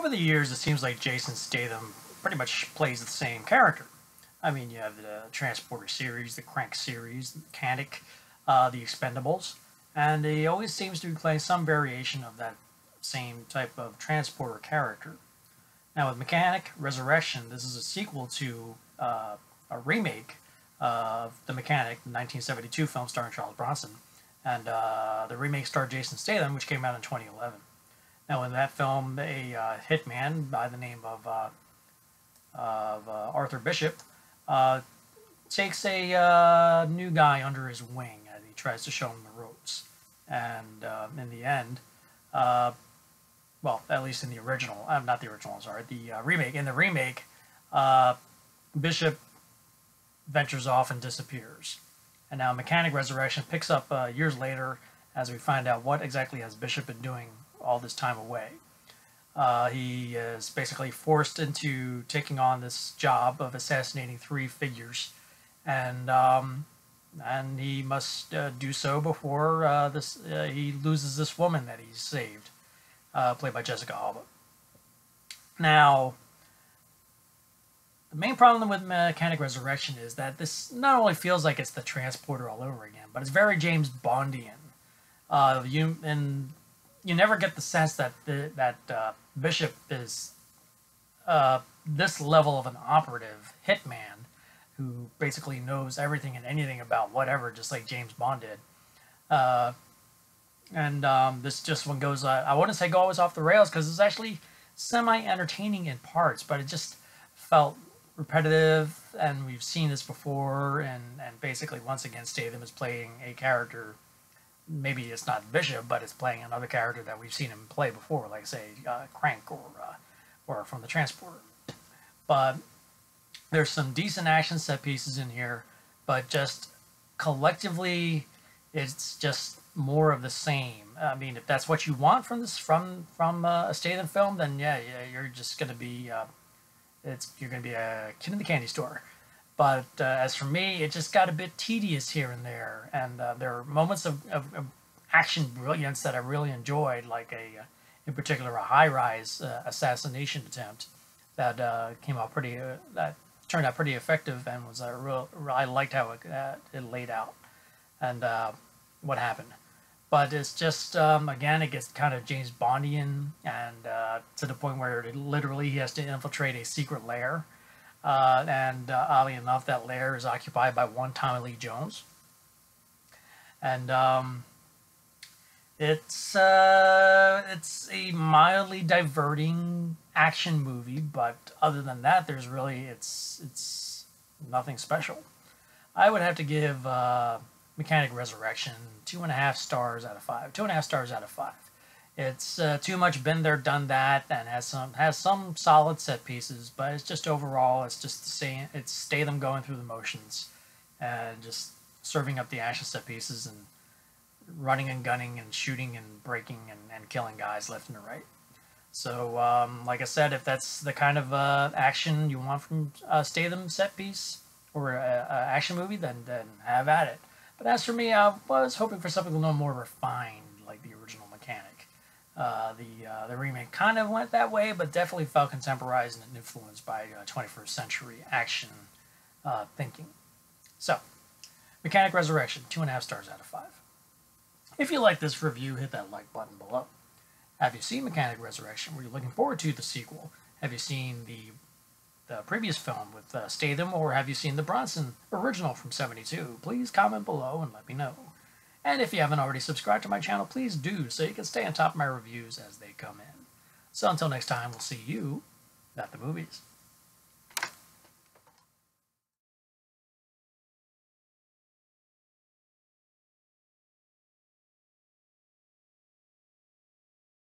Over the years, it seems like Jason Statham pretty much plays the same character. I mean, you have the Transporter series, the Crank series, the Mechanic, the Expendables, and he always seems to be playing some variation of that same type of transporter character. Now, with Mechanic Resurrection, this is a sequel to a remake of The Mechanic, the 1972 film starring Charles Bronson, and the remake starred Jason Statham, which came out in 2011. Now, in that film, a hitman by the name of Arthur Bishop takes a new guy under his wing and he tries to show him the ropes. And in the end, well, at least in the original, not the original, I'm sorry, the remake. In the remake, Bishop ventures off and disappears. And now Mechanic Resurrection picks up years later as we find out what exactly has Bishop been doing all this time away. He is basically forced into taking on this job of assassinating three figures, and he must do so before he loses this woman that he's saved, played by Jessica Alba. Now, the main problem with Mechanic Resurrection is that this not only feels like it's the Transporter all over again, but it's very James Bondian. You never get the sense that Bishop is this level of an operative hitman who basically knows everything and anything about whatever, just like James Bond did. This just one goes, I wouldn't say goes off the rails because it's actually semi-entertaining in parts, but it just felt repetitive, and we've seen this before, and basically once again Statham is playing a character. Maybe it's not Bishop, but it's playing another character that we've seen him play before, like say Crank or from the Transporter. But there's some decent action set pieces in here, but just collectively, it's just more of the same. I mean, if that's what you want from this from a Statham film, then yeah, you're just gonna be you're gonna be a kid in the candy store. But as for me, it just got a bit tedious here and there, and there are moments of action brilliance that I really enjoyed, like in particular, a high-rise assassination attempt that came out that turned out pretty effective, and was I liked how it laid out and what happened. But it's just again, it gets kind of James Bondian, and to the point where literally he has to infiltrate a secret lair. Oddly enough, that lair is occupied by one Tommy Lee Jones, and it's a mildly diverting action movie, but other than that, there's really it's nothing special. I would have to give Mechanic Resurrection 2.5 stars out of 5. 2.5 stars out of 5. It's too much been there, done that, and has some solid set pieces, but it's just overall, it's just the same. It's Statham going through the motions, and just serving up the action set pieces, and running and gunning and shooting and breaking and killing guys left and right. So, like I said, if that's the kind of action you want from a Statham set piece or a action movie, then have at it. But as for me, I was hoping for something a little more refined, like the original Mechanic. The remake kind of went that way, but definitely felt contemporized and influenced by 21st century action thinking. So, Mechanic Resurrection, 2.5 stars out of 5. If you like this review, hit that like button below. Have you seen Mechanic Resurrection? Were you looking forward to the sequel? Have you seen the previous film with Statham, or have you seen the Bronson original from '72? Please comment below and let me know. And if you haven't already subscribed to my channel, please do, so you can stay on top of my reviews as they come in. So until next time, we'll see you at the movies.